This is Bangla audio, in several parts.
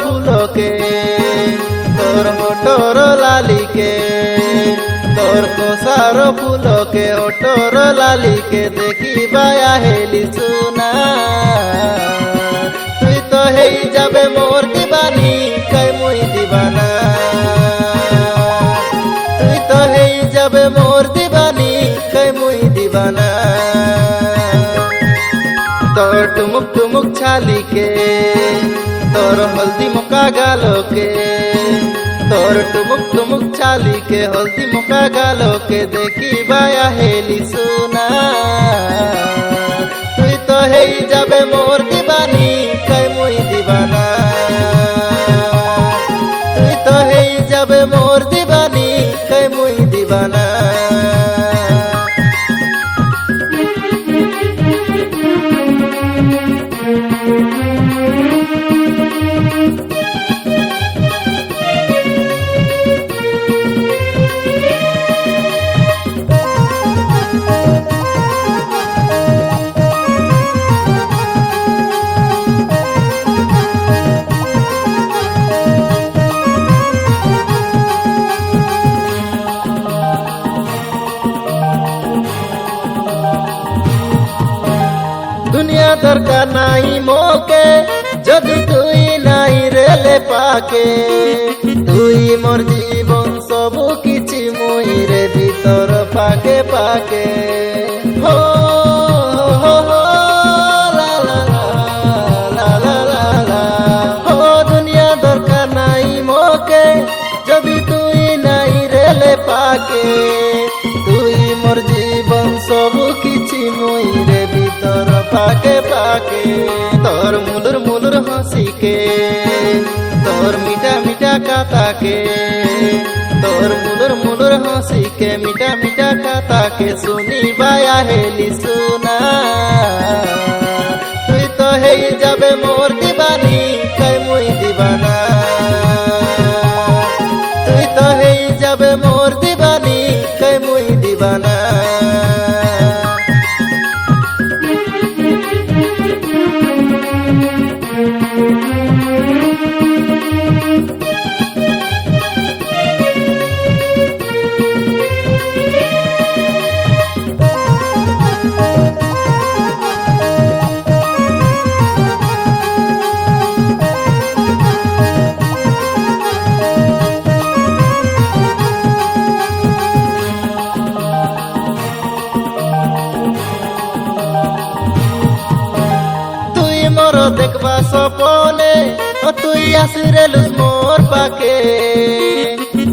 ফুলকে তোর হোটর লালিকে তোর কষার ফুলকে হোটর লালিকে দেখিবায়া হেলি সুনা তুই তো হেই যাবে মোর দিবানি কাই মুই দিবানা তুই তো হেই যাবে মোর দিবানি কাই মুই দিবানা তোর টুমুক টুমুক ছালিকে তোর হলদি মুকা গালকে তোর টুমুক টুমুক ছালিকে হলদি মুকা গালকে দেখিবায়া হেলি সুনা তুই তো হেই যাবে মোর দিবানি কাই মুই দিবানা তুই তো হেই যাবে মোর দিবানি কাই মুই দিবানা দুনিয়া দরকার নাই মোকে যদি তুই নাই রেলে পাকে তুই মোর জীবন সবু কিছু মুই রে ভিতর পাকে পাকে হো হো হো লা লা লা লা লা লা হো দুনিয়া দরকার নাই মোকে যদি তুই নাই রেলে পাকে তুই মোর জীবন সবু কিছু মুই রে ভিতর পাকে পাকে তোর মুলুর মুলুর হাসিকে তোর মিঠা মিঠা কাতাকে তোর মুলুর মুলুর হাসিকে মিঠা মিঠা কাতাকে শুনি বায়া হেলি সুনা তুই তো হেই যাবে মোর দিবানি কাই মুই দিবানা তুই তো হেই যাবে মোর দিবানি কাই মুই দিবানা মোর দেখবা সপনে তুই আসিরেলুস মোর পাকে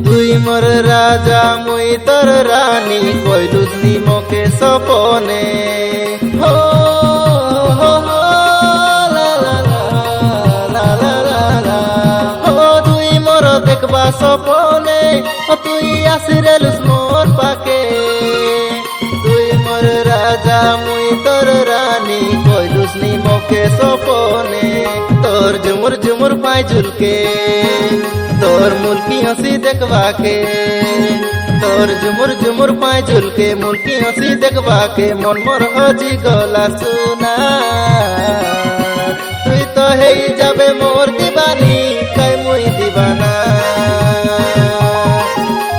তুই মোর রাজা মুই তোর রানী কইলুস নিমকে সপনে হো হো হো লা লা লা লা লা লা হো তুই মোর দেখবা সপনে তুই আসিরেলুস মোর পাকে তুই মোর রাজা মুই তোর রানী কইলুস নিমকে সপনে তোর ঝুমুর ঝুমুর পাই ঝুলকে তোর মুলকি হাসি দেখবাকে তোর ঝুমুর ঝুমুর পাই ঝুলকে মুলকি হাসি দেখবাকে মন মোর হজি গলা সুনা তুই তো হেই যাবে মোর দিবানি কাই মুই দিবানা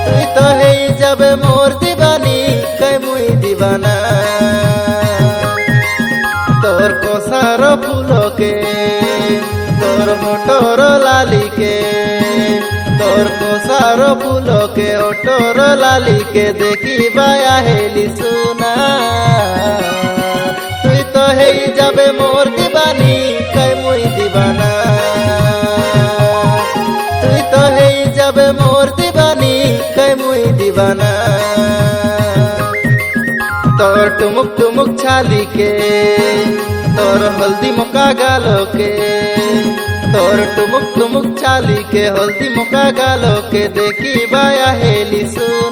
তুই তো হেই যাবে মোর দিবানি কাই মুই দিবানা তোর কষার ফুলকে তোর হোটর লালিকে তোর কষার ফুলকে হোটর লালিকে দেখিবায়া হেলি সুনা তুই তো হেই যাবে মোর দিবানি কাই মুই দিবানা তুই তো হেই যাবে মোর দিবানি কাই মুই দিবানা তোর টুমুক টুমুক ছালিকে তোর হলদি মুকা গালকে তোর টুমুক টুমুক ছালিকে হলদি মুকা গালকে দেখিবায়া হেলি সুনা